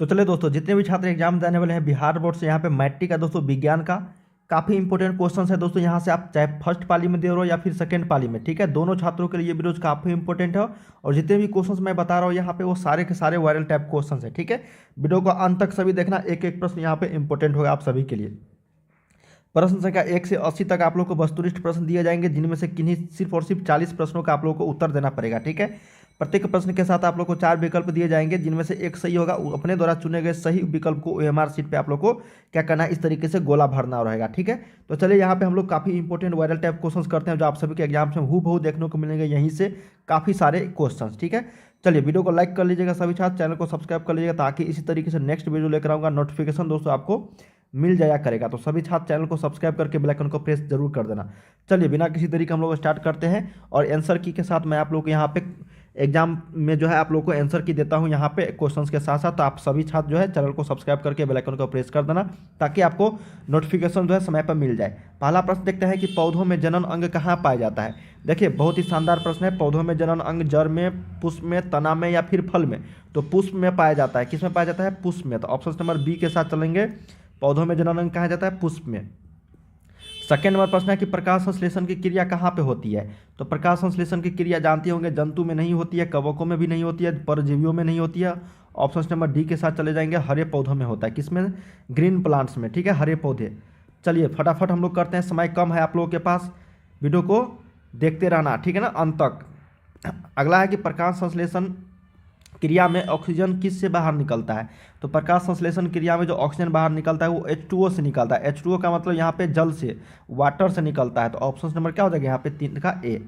तो चलिए दोस्तों, जितने भी छात्र एग्जाम देने वाले हैं बिहार बोर्ड से, यहाँ पे मैट्रिक का दोस्तों विज्ञान का काफ़ी इंपॉर्टेंट क्वेश्चन है दोस्तों। यहाँ से आप चाहे फर्स्ट पाली में दे रहे हो या फिर सेकंड पाली में, ठीक है, दोनों छात्रों के लिए ये वीडियो काफ़ी इंपॉर्टेंट है। और जितने भी क्वेश्चंस मैं बता रहा हूँ यहाँ पे वो सारे के सारे वायरल टाइप क्वेश्चन है, ठीक है। वीडियो को अंत तक सभी देखना, एक एक प्रश्न यहाँ पे इंपॉर्टेंट होगा आप सभी के लिए। प्रश्न संख्या 1 से 80 तक आप लोग को वस्तुनिष्ठ प्रश्न दिए जाएंगे, जिनमें से किन्हीं सिर्फ और सिर्फ 40 प्रश्नों का आप लोग को उत्तर देना पड़ेगा, ठीक है। प्रत्येक प्रश्न के साथ आप लोग को 4 विकल्प दिए जाएंगे, जिनमें से एक सही होगा। अपने द्वारा चुने गए सही विकल्प को ओएमआर शीट पे आप लोग को क्या करना है, इस तरीके से गोला भरना रहेगा, ठीक है। तो चलिए यहाँ पे हम लोग काफ़ी इंपॉर्टेंट वायरल टाइप क्वेश्चन करते हैं, जो आप सभी के एग्जाम्स में हूबहू देखने को मिलेंगे यहीं से काफ़ी सारे क्वेश्चन, ठीक है। चलिए वीडियो को लाइक कर लीजिएगा सभी छात्र, चैनल को सब्सक्राइब कर लीजिएगा, ताकि इसी तरीके से नेक्स्ट वीडियो लेकर आऊँगा नोटिफिकेशन दोस्तों आपको मिल जाया करेगा। तो सभी छात्र चैनल को सब्सक्राइब करके बेल आइकन को प्रेस जरूर कर देना। चलिए बिना किसी तरीके हम लोग स्टार्ट करते हैं, और आंसर की के साथ मैं आप लोग को यहाँ पे एग्जाम में जो है आप लोग को आंसर की देता हूँ यहाँ पे क्वेश्चंस के साथ साथ। तो आप सभी छात्र जो है चैनल को सब्सक्राइब करके बेल आइकन को प्रेस कर देना, ताकि आपको नोटिफिकेशन जो है समय पर मिल जाए। पहला प्रश्न देखते हैं कि पौधों में जनन अंग कहाँ पाया जाता है। देखिए बहुत ही शानदार प्रश्न है। पौधों में जनन अंग जड़ में, पुष्प में, तना में या फिर फल में। तो पुष्प में पाया जाता है। किस में पाया जाता है? पुष्प में। तो ऑप्शन नंबर बी के साथ चलेंगे। पौधों में जनन अंग कहा जाता है? पुष्प में। सेकेंड नंबर प्रश्न है कि प्रकाश संश्लेषण की क्रिया कहाँ पे होती है। तो प्रकाश संश्लेषण की क्रिया जानते होंगे, जंतु में नहीं होती है, कवकों में भी नहीं होती है, परजीवियों में नहीं होती है। ऑप्शन नंबर डी के साथ चले जाएंगे, हरे पौधों में होता है। किसमें? ग्रीन प्लांट्स में, ठीक है, हरे पौधे। चलिए फटाफट हम लोग करते हैं, समय कम है आप लोगों के पास, वीडियो को देखते रहना, ठीक है ना, अंत तक। अगला है कि प्रकाश संश्लेषण क्रिया में ऑक्सीजन किस से बाहर निकलता है। तो प्रकाश संश्लेषण क्रिया में जो ऑक्सीजन बाहर निकलता है वो H2O से निकलता है। H2O का मतलब यहाँ पे जल से, वाटर से निकलता है। तो ऑप्शन नंबर क्या हो जाएगा यहाँ पे? 3 का ए।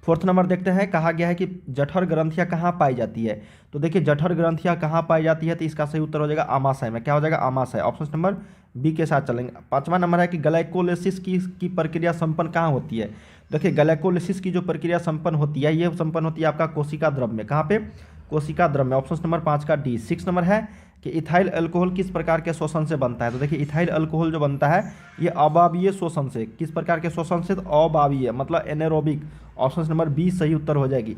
फोर्थ नंबर देखते हैं, कहा गया है कि जठर ग्रंथियाँ कहाँ पाई जाती है। तो देखिए जठर ग्रंथियाँ कहाँ पाई जाती है, तो इसका सही उत्तर हो जाएगा आमाशय में। क्या हो जाएगा? आमाशय। ऑप्शन नंबर बी के साथ चलेंगे। पांचवा नंबर है कि ग्लाइकोलिसिस की प्रक्रिया संपन्न कहाँ होती है। देखिए ग्लाइकोलिसिस की जो प्रक्रिया संपन्न होती है, ये संपन्न होती है आपका कोशिका द्रव में। कहाँ पे? कोशिका द्रव में। ऑप्शन नंबर 5 का डी। 6 नंबर है कि इथाइल अल्कोहल किस प्रकार के शोषण से बनता है। तो देखिए इथाइल अल्कोहल जो बनता है ये अवावीय शोषण से। किस प्रकार के शोषण से? तो अवावीय मतलब एनेरोबिक। ऑप्शन नंबर बी सही उत्तर हो जाएगी।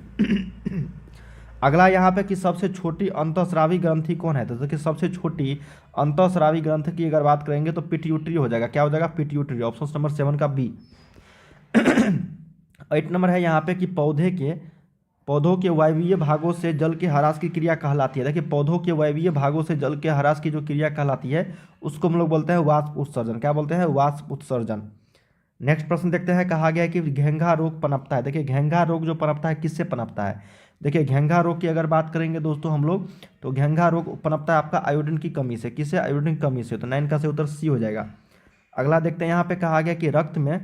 अगला यहाँ पे कि सबसे छोटी अंतःस्रावी ग्रंथि कौन है। तो देखिए सबसे छोटी अंतःस्रावी ग्रंथि की अगर बात करेंगे तो पिट्यूटरी हो जाएगा। क्या हो जाएगा? पिट्यूटरी। ऑप्शन नंबर 7 का बी। 8 नंबर है यहाँ पे कि पौधों के वायवीय भागों से जल के ह्रास की क्रिया कहलाती है। देखिए पौधों के वायवीय भागों से जल के ह्रास की जो क्रिया कहलाती है उसको हम लोग बोलते हैं वाष्प उत्सर्जन। क्या बोलते हैं? वाष्प उत्सर्जन। नेक्स्ट प्रश्न देखते हैं, कहा गया है कि घेंघा रोग पनपता है। देखिए घेंघा रोग जो पनपता है किससे पनपता है। देखिए घेंघा रोग की अगर बात करेंगे दोस्तों हम लोग, तो घेंघा रोग पनपता है आपका आयोडीन की कमी से। किससे? आयोडीन की कमी से। तो 9 का सही उत्तर सी हो जाएगा। अगला देखते हैं, यहाँ पे कहा गया कि रक्त में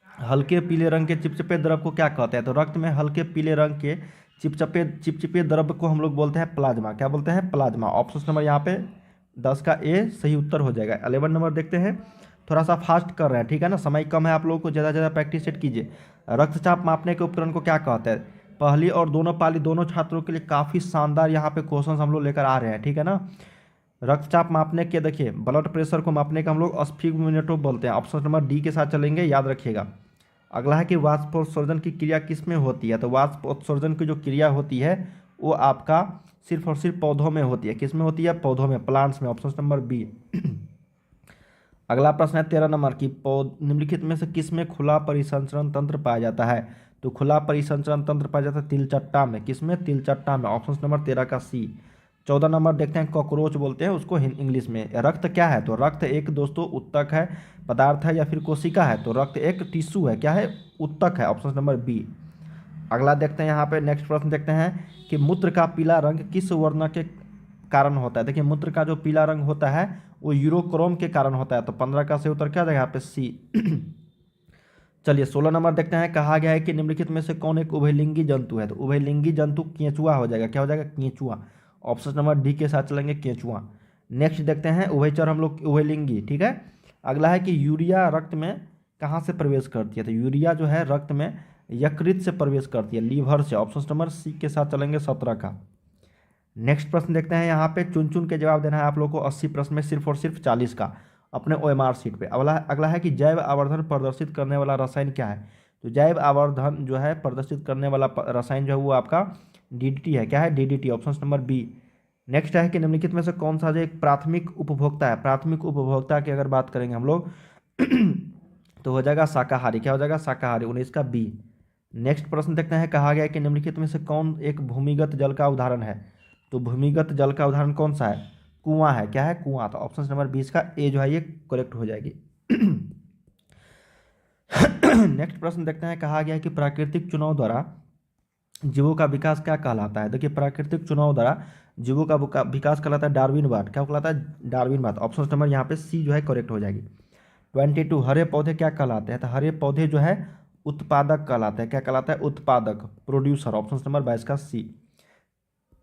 हल्के पीले रंग के चिपचिपे द्रव को क्या कहते हैं। तो रक्त में हल्के पीले रंग के चिपचिपे द्रव को हम लोग बोलते हैं प्लाज्मा। क्या बोलते हैं? प्लाज्मा। ऑप्शन नंबर यहाँ पे 10 का ए सही उत्तर हो जाएगा। 11 नंबर देखते हैं, थोड़ा सा फास्ट कर रहे हैं, ठीक है ना, समय कम है, आप लोगों को ज़्यादा प्रैक्टिस सेट कीजिए। रक्तचाप मापने के उपकरण को क्या कहते हैं। पहली और दोनों पाली दोनों छात्रों के लिए काफ़ी शानदार यहाँ पे क्वेश्चन हम लोग लेकर आ रहे हैं, ठीक है ना। रक्तचाप मापने के, देखिए ब्लड प्रेशर को मापने का हम लोग स्फिग्मोमीटर बोलते हैं। ऑप्शन नंबर डी के साथ चलेंगे, याद रखिएगा। अगला है कि वाष्पोत्सर्जन की क्रिया किस में होती है। तो वाष्पोत्सर्जन की जो क्रिया होती है वो आपका सिर्फ और सिर्फ पौधों में होती है। किस में होती है? पौधों में, प्लांट्स में। Option number B. अगला प्रश्न है 13 नंबर की, निम्नलिखित में से किस में खुला परिसंचरण तंत्र पाया जाता है। तो खुला परिसंचरण तंत्र पाया जाता है तिलचट्टा में। किस में? तिलचट्टा में। ऑप्शन नंबर 13 का सी। 14 नंबर देखते हैं, कॉकरोच बोलते हैं उसको इंग्लिश में। रक्त क्या है। तो रक्त एक दोस्तों उत्तक है, पदार्थ है या फिर कोशिका है। तो रक्त एक टिश्यू है। क्या है? उत्तक है। Option number B. अगला देखते हैं, यहाँ पे नेक्स्ट प्रश्न देखते हैं कि मूत्र का पीला रंग किस वर्ण के कारण होता है। देखिए मूत्र का जो पीला रंग होता है वो यूरोक्रोम के कारण होता है। तो 15 का सही उत्तर क्या जाएगा यहाँ पे? सी। चलिए 16 नंबर देखते हैं, कहा गया है कि निम्नलिखित में से कौन एक उभयलिंगी जंतु है। तो उभयलिंगी जंतु केंचुआ हो जाएगा। क्या हो जाएगा? केंचुआ। ऑप्शन नंबर डी के साथ चलेंगे, केंचुआ। नेक्स्ट देखते हैं, उभयचर हम लोग उभयलिंगी, ठीक है। अगला है कि यूरिया रक्त में कहाँ से प्रवेश करती है। तो यूरिया जो है रक्त में यकृत से प्रवेश करती है, लीवर से। ऑप्शन नंबर सी के साथ चलेंगे, 17 का। नेक्स्ट प्रश्न देखते हैं, यहाँ पे चुन चुन के जवाब देना है आप लोग को। 80 प्रश्न में सिर्फ और सिर्फ 40 का अपने ओएमआर शीट पे। अगला है कि जैव आवर्धन प्रदर्शित करने वाला रसायन क्या है। तो जैव आवर्धन जो है प्रदर्शित करने वाला रसायन जो है वो आपका डीडीटी है। क्या है? DDT. Option number B. Next है कि निम्नलिखित में से कौन सा जो एक प्राथमिक उपभोक्ता है, प्राथमिक उपभोक्ता की अगर बात करेंगे हम लोग तो हो जाएगा शाकाहारी। क्या हो जाएगा? शाकाहारी। 19 का बी। नेक्स्ट प्रश्न देखते हैं, कहा गया है कि निम्नलिखित में से कौन एक भूमिगत जल का उदाहरण है। तो भूमिगत जल का उदाहरण कौन सा है? कुआं है। क्या है? कुआं। तो ऑप्शन नंबर 20 का ए जो है ये करेक्ट हो जाएगी। नेक्स्ट प्रश्न देखते हैं, कहा गया है कि प्राकृतिक चुनाव द्वारा जीवों का विकास क्या कहलाता है। देखिए, प्राकृतिक चुनाव द्वारा जीवों का विकास कहलाता है डार्विनवाद। क्या कहलाता है? डार्विनवाद। ऑप्शन नंबर यहाँ पे सी जो है करेक्ट हो जाएगी। 22, हरे पौधे क्या कहलाते हैं। तो हरे पौधे जो है उत्पादक कहलाते हैं। क्या कहलाता है? उत्पादक, प्रोड्यूसर। ऑप्शन नंबर 22 का सी।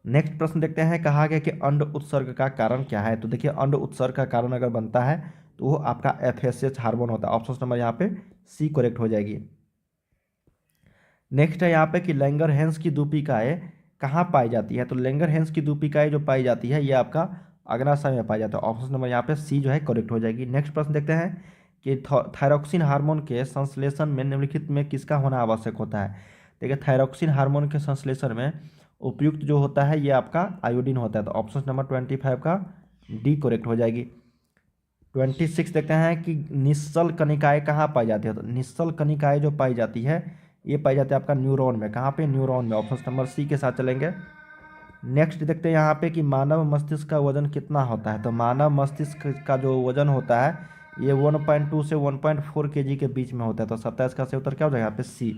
नेक्स्ट प्रश्न देखते हैं, कहा गया कि अंड उत्सर्ग का कारण क्या है। तो देखिए, अंड उत्सर्ग का कारण अगर बनता है तो वो आपका FSH हार्मोन होता है। ऑप्शन नंबर यहाँ पे सी करेक्ट हो जाएगी। नेक्स्ट है यहाँ पे कि लैंगरहैंस की दूपिकाएँ कहाँ पाई जाती है। तो लैंगरहैंस की दूपिकाएँ जो पाई जाती है ये आपका अग्नाशय में पाया जाता है। ऑप्शन नंबर यहाँ पे सी जो है करेक्ट हो जाएगी। नेक्स्ट प्रश्न देखते हैं कि थायरॉक्सिन हार्मोन के संश्लेषण में निम्नलिखित में किसका होना आवश्यक होता है। देखिए, थायरॉक्सिन हार्मोन के संश्लेषण में उपयुक्त जो होता है ये आपका आयोडीन होता है। तो ऑप्शन नंबर 25 का डी करेक्ट हो जाएगी। 26 देखते हैं कि निश्चल कणिकाएँ कहाँ पाई जाती है। तो निश्चल कणिकाएँ जो पाई जाती है ये पाई जाती है आपका न्यूरॉन में। कहाँ पे? न्यूरॉन में। ऑप्शन नंबर सी के साथ चलेंगे। नेक्स्ट देखते हैं यहाँ पे कि मानव मस्तिष्क का वजन कितना होता है। तो मानव मस्तिष्क का जो वजन होता है ये 1.2 से 1.4 kg के बीच में होता है। तो 27 का सही उत्तर क्या हो जाएगा यहाँ पे? सी।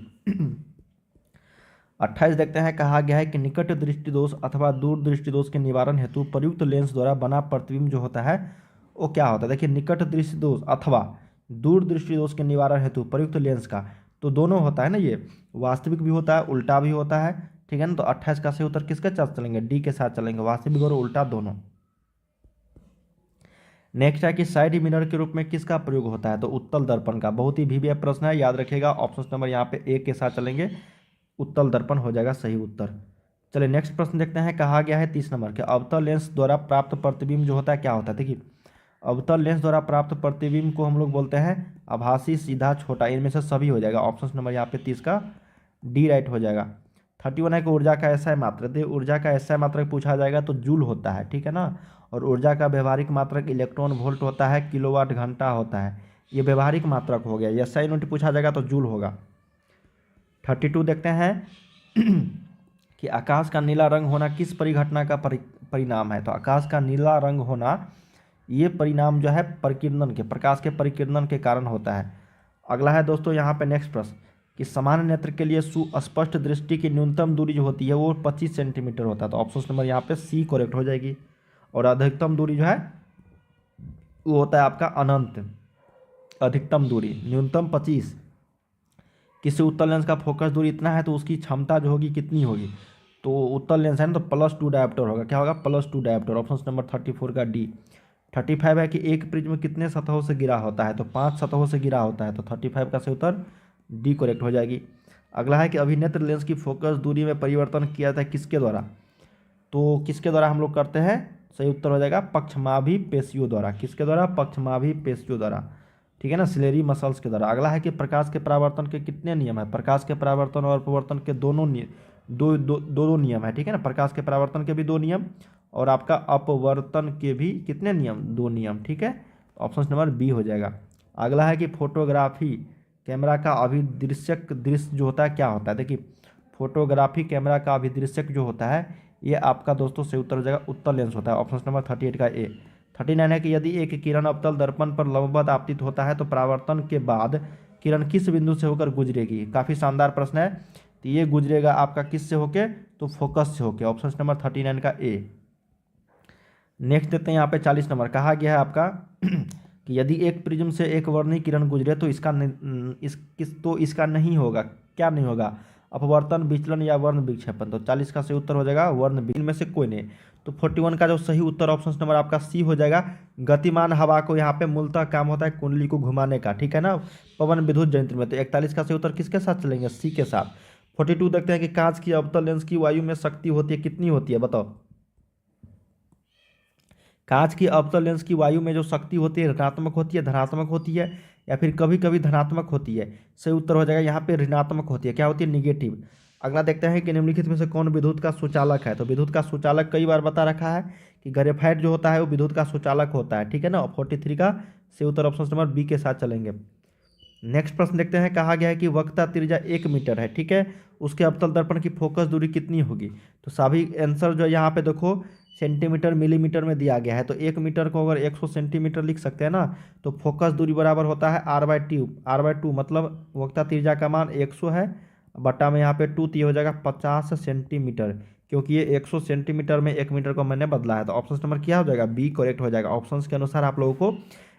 28 देखते हैं, कहा गया है कि निकट दृष्टि दोष अथवा दूर दृष्टि दोष के निवारण हेतु प्रयुक्त लेंस द्वारा बना प्रतिबिंब जो होता है वो क्या होता है। देखिए, निकट दृष्टि दोष अथवा दूर दृष्टि दोष के निवारण हेतु प्रयुक्त लेंस का तो दोनों होता है ना, ये वास्तविक भी होता है उल्टा भी होता है। ठीक है ना। तो 28 का सही उत्तर किसके साथ चलेंगे? डी के साथ चलेंगे, वास्तविक और उल्टा दोनों। नेक्स्ट है कि साइड मिरर के रूप में किसका प्रयोग होता है। तो उत्तल दर्पण का। बहुत ही वीवीआई प्रश्न है, याद रखिएगा। ऑप्शन नंबर यहाँ पे ए के साथ चलेंगे, उत्तल दर्पण हो जाएगा सही उत्तर। चलिए नेक्स्ट प्रश्न देखते हैं, कहा गया है 30 नंबर के अवतल लेंस द्वारा प्राप्त प्रतिबिंब जो होता है क्या होता है। देखिए, अवतल लेंस द्वारा प्राप्त प्रतिबिंब को हम लोग बोलते हैं आभासी, सीधा, छोटा। इनमें से सभी हो जाएगा। ऑप्शन नंबर यहाँ पे 30 का डी राइट हो जाएगा। 31 है कि ऊर्जा का एसआई मात्रक। तो ऊर्जा का एसआई मात्रक पूछा जाएगा तो जूल होता है। ठीक है ना। और ऊर्जा का व्यवहारिक मात्रक इलेक्ट्रॉन वोल्ट होता है, किलोवाट घंटा होता है। ये व्यवहारिक मात्रक हो गया। एसआई यूनिट पूछा जाएगा तो जूल होगा। 32 देखते हैं कि आकाश का नीला रंग होना किस परिघटना का परिणाम है। तो आकाश का नीला रंग होना ये परिणाम जो है परिकिरणन के, प्रकाश के परिकिरणन के कारण होता है। अगला है दोस्तों यहाँ पे नेक्स्ट प्रश्न कि सामान्य नेत्र के लिए सुस्पष्ट दृष्टि की न्यूनतम दूरी जो होती है वो 25 सेंटीमीटर होता है। तो ऑप्शन नंबर यहाँ पे सी करेक्ट हो जाएगी। और अधिकतम दूरी जो है वो होता है आपका अनंत। अधिकतम दूरी न्यूनतम 25। किसी उत्तल लेंस का फोकस दूरी इतना है तो उसकी क्षमता जो होगी कितनी होगी। तो उत्तल लेंस है ना तो +2 डायोप्टर होगा। क्या होगा? +2 डायोप्टर। ऑप्शन नंबर 34 का डी। 35 है कि एक प्रिज्म कितने सतहों से गिरा होता है। तो 5 सतहों से गिरा होता है। तो 35 का सही उत्तर डी करेक्ट हो जाएगी। अगला है कि अभिनेत्र लेंस की फोकस दूरी में परिवर्तन किया जाता है किसके द्वारा। तो किसके द्वारा हम लोग करते हैं? सही उत्तर हो जाएगा पक्षमाभी पेशियों द्वारा। किसके द्वारा? पक्षमाभी पेशियों द्वारा। ठीक है ना, सिलेरी मसल्स के द्वारा। अगला है कि प्रकाश के परावर्तन के कितने नियम है। प्रकाश के परावर्तन और अपवर्तन के दोनों दो नियम है। ठीक है ना, प्रकाश के परावर्तन के भी 2 नियम और आपका अपवर्तन के भी कितने नियम? 2 नियम। ठीक है, ऑप्शन नंबर बी हो जाएगा। अगला है कि फोटोग्राफी कैमरा का अभिदृश्यक दृश्य जो होता है क्या होता है। देखिए, फोटोग्राफी कैमरा का अभिदृश्यक जो होता है ये आपका दोस्तों सही उत्तर हो जाएगा उत्तल लेंस होता है। ऑप्शन नंबर 38 का ए। 39 है कि यदि एक किरण अवतल दर्पण पर लंबवत आपतित होता है तो परावर्तन के बाद किरण किस बिंदु से होकर गुजरेगी। काफ़ी शानदार प्रश्न है। तो ये गुजरेगा आपका किस से होके? तो फोकस से होके। ऑप्शन नंबर 39 का ए। नेक्स्ट देखते हैं यहाँ पे 40 नंबर। कहा गया है आपका कि यदि एक प्रिज्म से एक वर्णीय किरण गुजरे तो इसका नहीं होगा। क्या नहीं होगा? अपवर्तन, विचलन या वर्ण विक्षेपण। तो 40 का सही उत्तर हो जाएगा वर्ण विक्षेपण में से कोई नहीं। तो 41 का जो सही उत्तर ऑप्शन नंबर आपका सी हो जाएगा। गतिमान हवा को यहाँ पे मूलतः काम होता है कुंडली को घुमाने का। ठीक है ना, पवन विद्युत यंत्र में। तो 41 का सही उत्तर किसके साथ चलेंगे? सी के साथ। 42 देखते हैं कि कांच की अवतल लेंस की वायु में शक्ति होती है कितनी होती है बताओ। कांच की अवतल लेंस की वायु में जो शक्ति होती है ऋणात्मक होती है, धनात्मक होती है या फिर कभी कभी धनात्मक होती है। सही उत्तर हो जाएगा यहाँ पे ऋणात्मक होती है। क्या होती है? निगेटिव। अगला देखते हैं कि निम्नलिखित में से कौन विद्युत का सुचालक है। तो विद्युत का सुचालक कई बार बता रखा है कि ग्रेफाइट जो होता है वो विद्युत का सुचालक होता है, ठीक है ना। 43 का सही उत्तर ऑप्शन नंबर बी के साथ चलेंगे। नेक्स्ट प्रश्न देखते हैं, कहा गया है कि वक्रता त्रिज्या 1 मीटर है, ठीक है, उसके अवतल दर्पण की फोकस दूरी कितनी होगी। तो सभी आंसर जो यहाँ पे देखो सेंटीमीटर मिलीमीटर में दिया गया है, तो 1 मीटर को अगर 100 सेंटीमीटर लिख सकते हैं ना, तो फोकस दूरी बराबर होता है r/2 मतलब वक्रता त्रिज्या का मान 100 है, बटा में यहाँ पे 2 तो ये हो जाएगा 50 सेंटीमीटर, क्योंकि ये 100 सेंटीमीटर में 1 मीटर को मैंने बदला है। तो ऑप्शन नंबर क्या हो जाएगा, बी करेक्ट हो जाएगा। ऑप्शन के अनुसार आप लोगों को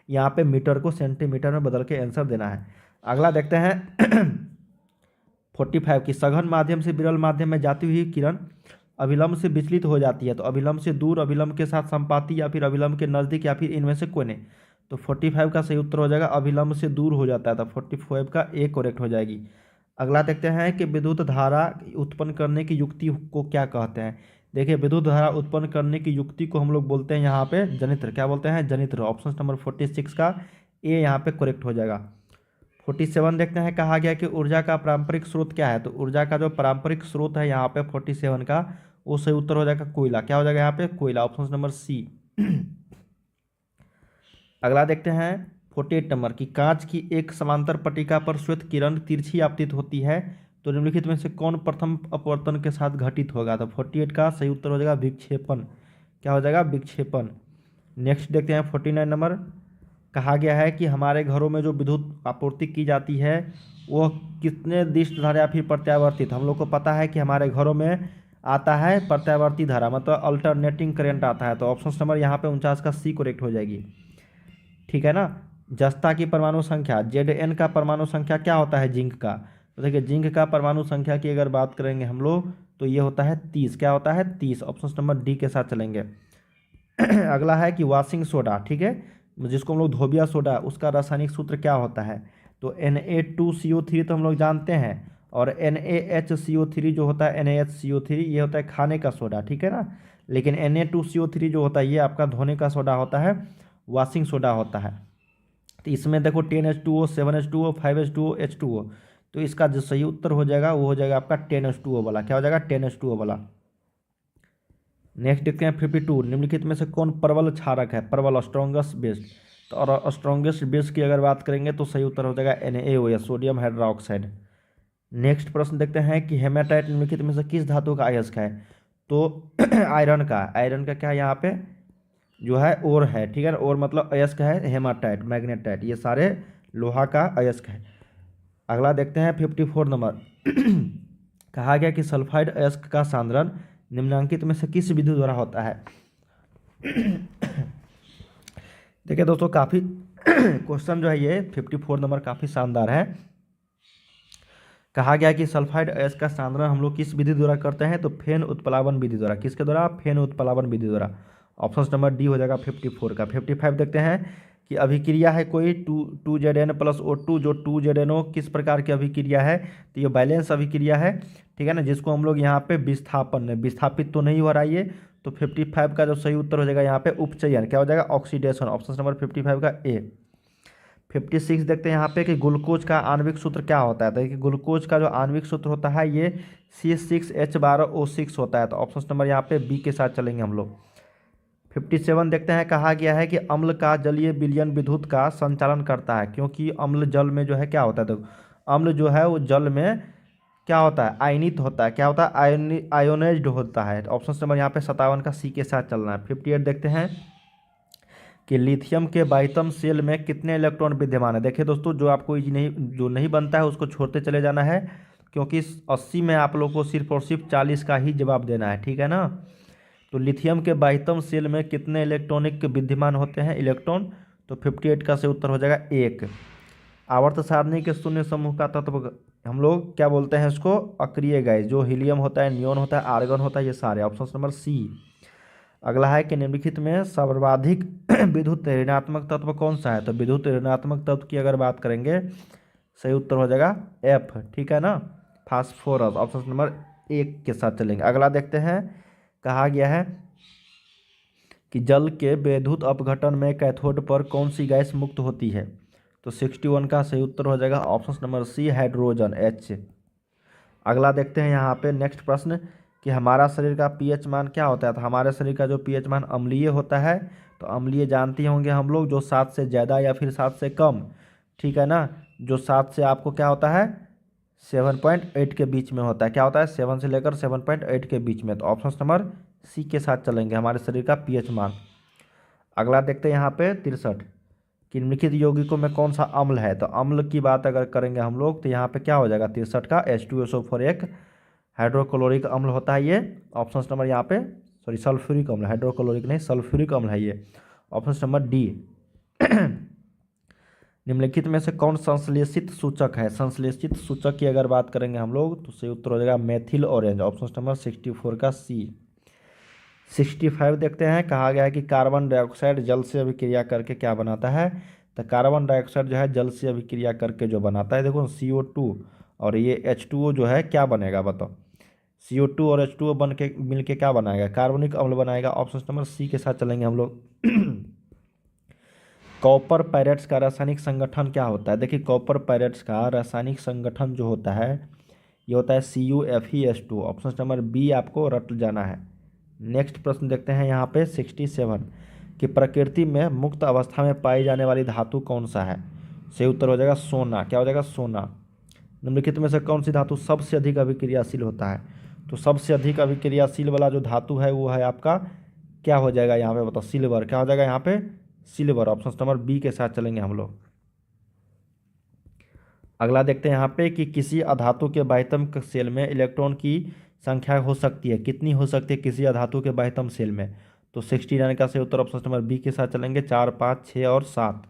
यहाँ पे मीटर को सेंटीमीटर में बदल के आंसर देना है। अगला देखते हैं 45 की सघन माध्यम से विरल माध्यम में जाती हुई किरण अभिलंब से विचलित हो जाती है। तो अभिलंब से दूर, अभिलंब के साथ संपाती, या फिर अभिलंब के नज़दीक, या फिर इनमें से कोई नहीं। तो 45 का सही उत्तर हो जाएगा अभिलंब से दूर हो जाता है, तो 45 का ए करेक्ट हो जाएगी। अगला देखते हैं कि विद्युत धारा उत्पन्न करने की युक्ति को क्या कहते हैं। देखिए विद्युत धारा उत्पन्न करने की युक्ति को हम लोग बोलते हैं यहाँ पे जनित्र। क्या बोलते हैं, जनित्र। ऑप्शन नंबर 46 का ए यहाँ पे करेक्ट हो जाएगा। 47 देखते हैं, कहा गया कि ऊर्जा का पारंपरिक स्रोत क्या है। तो ऊर्जा का जो पारंपरिक स्रोत है यहाँ पे 47 का, वो सही उत्तर हो जाएगा कोयला। क्या हो जाएगा यहाँ पे, कोयला। Option number C. अगला देखते हैं 48 नंबर की कांच की एक समांतर पट्टिका पर श्वेत किरण तिरछी आपतित होती है। तो निम्नलिखित में से कौन प्रथम अपवर्तन के साथ घटित होगा। तो 48 का सही उत्तर हो जाएगा विक्षेपण। क्या हो जाएगा, विक्षेपण। नेक्स्ट देखते हैं 49 नंबर, कहा गया है कि हमारे घरों में जो विद्युत आपूर्ति की जाती है वो कितने दिश धारा या फिर प्रत्यावर्तित। हम लोग को पता है कि हमारे घरों में आता है प्रत्यावर्ती धारा, मतलब अल्टरनेटिंग करंट आता है। तो ऑप्शन नंबर यहाँ पे 49 का सी करेक्ट हो जाएगी, ठीक है ना। जस्ता की परमाणु संख्या, Zn का परमाणु संख्या क्या होता है, जिंक का। तो देखिए जिंक का परमाणु संख्या की अगर बात करेंगे हम लोग तो ये होता है 30। क्या होता है, 30। ऑप्शन नंबर डी के साथ चलेंगे। अगला है कि वॉशिंग सोडा, ठीक है, जिसको हम लोग धोबिया सोडा, उसका रासायनिक सूत्र क्या होता है। तो Na2CO3 तो हम लोग जानते हैं, और NaHCO3 जो होता है NaHCO3 ये होता है खाने का सोडा, ठीक है ना। लेकिन Na2CO3 जो होता है ये आपका धोने का सोडा होता है, वॉशिंग सोडा होता है। तो इसमें देखो 10H2O 7H2O 5H2O H2O, तो इसका जो सही उत्तर हो जाएगा वो हो जाएगा आपका 10H2O वाला। क्या हो जाएगा, 10H2O वाला। नेक्स्ट देखते हैं 52, निम्नलिखित में से कौन प्रबल क्षारक है, प्रबल स्ट्रॉन्गेस्ट बेस। तो और स्ट्रॉन्गेस्ट बेस की अगर बात करेंगे तो सही उत्तर हो जाएगा NaOH, सोडियम हाइड्रोक्साइड। नेक्स्ट प्रश्न देखते हैं कि हेमाटाइट निम्नलिखित में से किस धातु का अयस्क है। तो आयरन का क्या यहाँ पे जो है ओर है, ठीक है ना, ओर मतलब अयस्क है, हेमाटाइट, मैग्नेटाइट, ये सारे लोहा का अयस्क है। अगला देखते हैं 54 नंबर, कहा गया कि सल्फाइड अयस्क का सांद्रण निम्नांकित में से किस विधि द्वारा होता है। देखिए दोस्तों काफ़ी क्वेश्चन जो है ये 54 नंबर काफ़ी शानदार है। कहा गया कि सल्फाइड अयस्क का सांद्रण हम लोग किस विधि द्वारा करते हैं। तो फेन उत्प्लावन विधि द्वारा। किसके द्वारा, फेन उत्प्लावन विधि द्वारा। ऑप्शन नंबर डी हो जाएगा 54 का। 55 देखते हैं कि अभिक्रिया है कोई 2Zn प्लस O2, जो 2ZnO किस प्रकार की अभिक्रिया है। तो ये बैलेंस अभिक्रिया है, ठीक है ना, जिसको हम लोग यहाँ पे विस्थापित तो नहीं हो रहा है। तो 55 का जो सही उत्तर हो जाएगा यहाँ पे उपचयन। क्या हो जाएगा, ऑक्सीडेशन। ऑप्शन नंबर 55 का ए। 56 देखते हैं यहाँ पे कि ग्लूकोज का आणविक सूत्र क्या होता है। तो कि ग्लूकोज का जो आणविक सूत्र होता है ये C6H12O6 होता है। तो ऑप्शन नंबर यहाँ पे बी के साथ चलेंगे हम लोग। 57 देखते हैं, कहा गया है कि अम्ल का जलीय विलयन विद्युत का संचालन करता है, क्योंकि अम्ल जल में जो है क्या होता है। तो अम्ल जो है वो जल में क्या होता है, आयनित होता है। क्या होता है, आयोनाइज्ड होता है। ऑप्शन नंबर यहाँ पे 57 का सी के साथ चलना है। 58 देखते हैं कि लिथियम के बाइतम सेल में कितने इलेक्ट्रॉन विद्यमान है। देखिए दोस्तों जो आपको जो नहीं बनता है उसको छोड़ते चले जाना है, क्योंकि 80 में आप लोग को सिर्फ और सिर्फ 40 का ही जवाब देना है, ठीक है ना। तो लिथियम के बाइतम सेल में कितने इलेक्ट्रॉनिक विद्यमान होते हैं, इलेक्ट्रॉन। तो 58 का सही उत्तर हो जाएगा 1। आवर्त सारणी के शून्य समूह का तत्व हम लोग क्या बोलते हैं इसको, अक्रिय गैस। जो हीलियम होता है, नियोन होता है, आर्गन होता है, ये सारे। Option number C. अगला है कि निम्नलिखित में सर्वाधिक विद्युत ऋणात्मक तत्व कौन सा है। तो विद्युत ऋणात्मक तत्व की अगर बात करेंगे सही उत्तर हो जाएगा एफ, ठीक है ना, फास्फोरस। ऑप्शन नंबर 1 के साथ चलेंगे। अगला देखते हैं, कहा गया है कि जल के विद्युत अपघटन में कैथोड पर कौन सी गैस मुक्त होती है। तो 61 का सही उत्तर हो जाएगा option number C, hydrogen, H। अगला देखते हैं यहाँ पे नेक्स्ट प्रश्न कि हमारा शरीर का पीएच मान क्या होता है। तो हमारे शरीर का जो पीएच मान अम्लीय होता है, तो अम्लीय जानते होंगे हम लोग, जो 7 से ज़्यादा या फिर 7 से कम, ठीक है ना। जो 7 से आपको क्या होता है 7.8 के बीच में होता है। क्या होता है 7 से लेकर 7.8 के बीच में। तो ऑप्शन नंबर सी के साथ चलेंगे हमारे शरीर का पीएच मान। अगला देखते हैं यहाँ पे 63 कि निम्नलिखित यौगिकों में कौन सा अम्ल है। तो अम्ल की बात अगर करेंगे हम लोग तो यहाँ पे क्या हो जाएगा 63 का H2SO4 एक हाइड्रोक्लोरिक अम्ल होता है ये। ऑप्शन नंबर यहाँ पे सॉरी सल्फ्यूरिक अम्ल, हाइड्रोक्लोरिक नहीं सल्फ्यूरिक अम्ल है ये। Option number D. निम्नलिखित में से कौन संश्लेषित सूचक है। संश्लेषित सूचक की अगर बात करेंगे हम लोग तो सही उत्तर हो जाएगा मेथिल ऑरेंज। ऑप्शन नंबर 64 का सी। 65 देखते हैं, कहा गया है कि कार्बन डाइऑक्साइड जल से अभिक्रिया करके क्या बनाता है। तो कार्बन डाइऑक्साइड जो है जल से अभिक्रिया करके जो बनाता है, देखो CO2 और ये H2O जो है क्या बनेगा बताओ। CO2 और H2O बन के मिल के क्या बनाएगा कार्बनिक अम्ल बनाएगा। ऑप्शन नंबर सी के साथ चलेंगे हम लोग। कॉपर पायरेट्स का रासायनिक संगठन क्या होता है। देखिए कॉपर पायरेट्स का रासायनिक संगठन जो होता है ये होता है CuFeS2। ऑप्शन नंबर बी आपको रट जाना है। नेक्स्ट प्रश्न देखते हैं यहाँ पे 67 कि प्रकृति में मुक्त अवस्था में पाई जाने वाली धातु कौन सा है। सही उत्तर हो जाएगा सोना। क्या हो जाएगा सोना। निम्नलिखित में से कौन सी धातु सबसे अधिक अभिक्रियाशील होता है। तो सबसे अधिक अभिक्रियाशील वाला जो धातु है वो है आपका क्या हो जाएगा यहाँ पे बताओ सिल्वर। क्या हो जाएगा यहाँ पे सिल्वर। ऑप्शन नंबर बी के साथ चलेंगे हम लोग। अगला देखते हैं यहाँ पे कि किसी अधातु के बाह्यतम सेल में इलेक्ट्रॉन की संख्या हो सकती है, कितनी हो सकती है किसी अधातु के बाह्यतम सेल में। तो 69 का सही उत्तर ऑप्शन नंबर बी के साथ चलेंगे 4, 5, 6 और 7।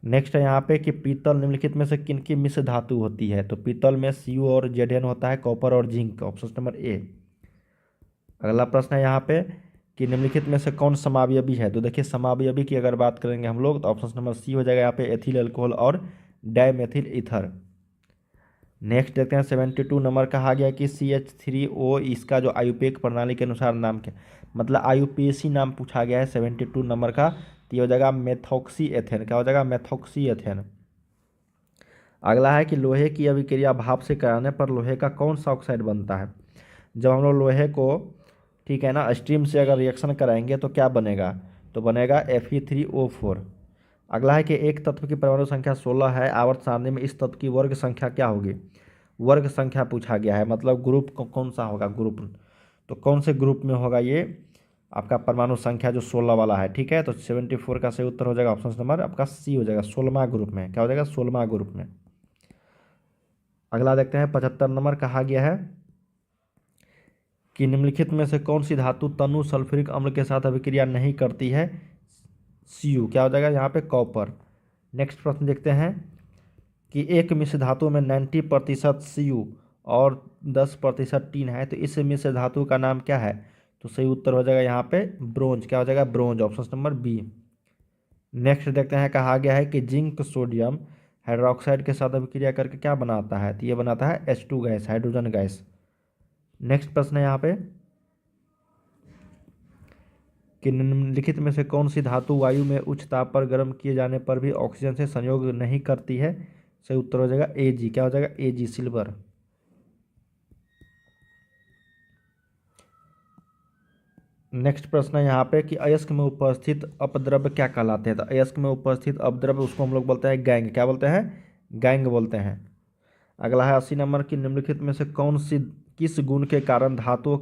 नेक्स्ट है यहाँ पे कि पीतल निम्नलिखित में से किनकी मिश्र धातु होती है। तो पीतल में Cu और Zn होता है, कॉपर और जिंक। Option number A. अगला प्रश्न है यहाँ पे कि निम्नलिखित में से कौन समावयवी है। तो देखिए समावयवी की अगर बात करेंगे हम लोग तो ऑप्शन नंबर सी हो जाएगा यहाँ पे एथिल अल्कोहल और डायमेथिल ईथर। नेक्स्ट देखते हैं 72 नंबर कहा गया कि CH3O इसका जो आयुपेक प्रणाली के अनुसार नाम क्या मतलब IUPAC नाम पूछा गया है 72 नंबर का। तो ये हो जाएगा मेथॉक्सी एथेन। क्या हो जाएगा मेथॉक्सी एथेन। अगला है कि लोहे की अभिक्रिया भाप से कराने पर लोहे का कौन सा ऑक्साइड बनता है। जब हम लोग लोहे को ठीक है ना स्टीम से अगर रिएक्शन कराएंगे तो क्या बनेगा तो बनेगा Fe3O4। अगला है कि एक तत्व की परमाणु संख्या 16 है, आवर्त सारणी में इस तत्व की वर्ग संख्या क्या होगी। वर्ग संख्या पूछा गया है मतलब ग्रुप कौन सा होगा ग्रुप। तो कौन से ग्रुप में होगा ये आपका परमाणु संख्या जो 16 वाला है। ठीक है तो 74 का सही उत्तर हो जाएगा ऑप्शन नंबर आपका सी हो जाएगा 16वां ग्रुप में। क्या हो जाएगा 16वां ग्रुप में। अगला देखते हैं 75 नंबर कहा गया है कि निम्नलिखित में से कौन सी धातु तनु सल्फ्यूरिक अम्ल के साथ अभिक्रिया नहीं करती है। Cu। क्या हो जाएगा यहाँ पे कॉपर। नेक्स्ट प्रश्न देखते हैं कि एक मिश्र धातु में 90% Cu और 10% टीन है, तो इस मिश्र धातु का नाम क्या है। तो सही उत्तर हो जाएगा यहाँ पे ब्रोंज। क्या हो जाएगा bronze. Option number B. Next देखते हैं कहा गया है कि जिंक सोडियम हाइड्रोक्साइड के साथ अभिक्रिया करके क्या बनाता है। तो ये बनाता है H2 gas, hydrogen gas. Next प्रश्न है यहाँ पे कि निम्नलिखित में से कौन सी धातु वायु में उच्च ताप पर गर्म किए जाने पर भी ऑक्सीजन से संयोग नहीं करती है। सही उत्तर हो जाएगा Ag। क्या हो जाएगा Ag सिल्वर। नेक्स्ट प्रश्न है यहाँ पे कि अयस्क में उपस्थित अपद्रव्य क्या कहलाते हैं। तो अयस्क में उपस्थित अपद्रव्य उसको हम लोग बोलते हैं गैंग। क्या बोलते हैं गैंग बोलते हैं। अगला है 80 नंबर की निम्नलिखित में से कौन सी किस गुण के कारण धातुओं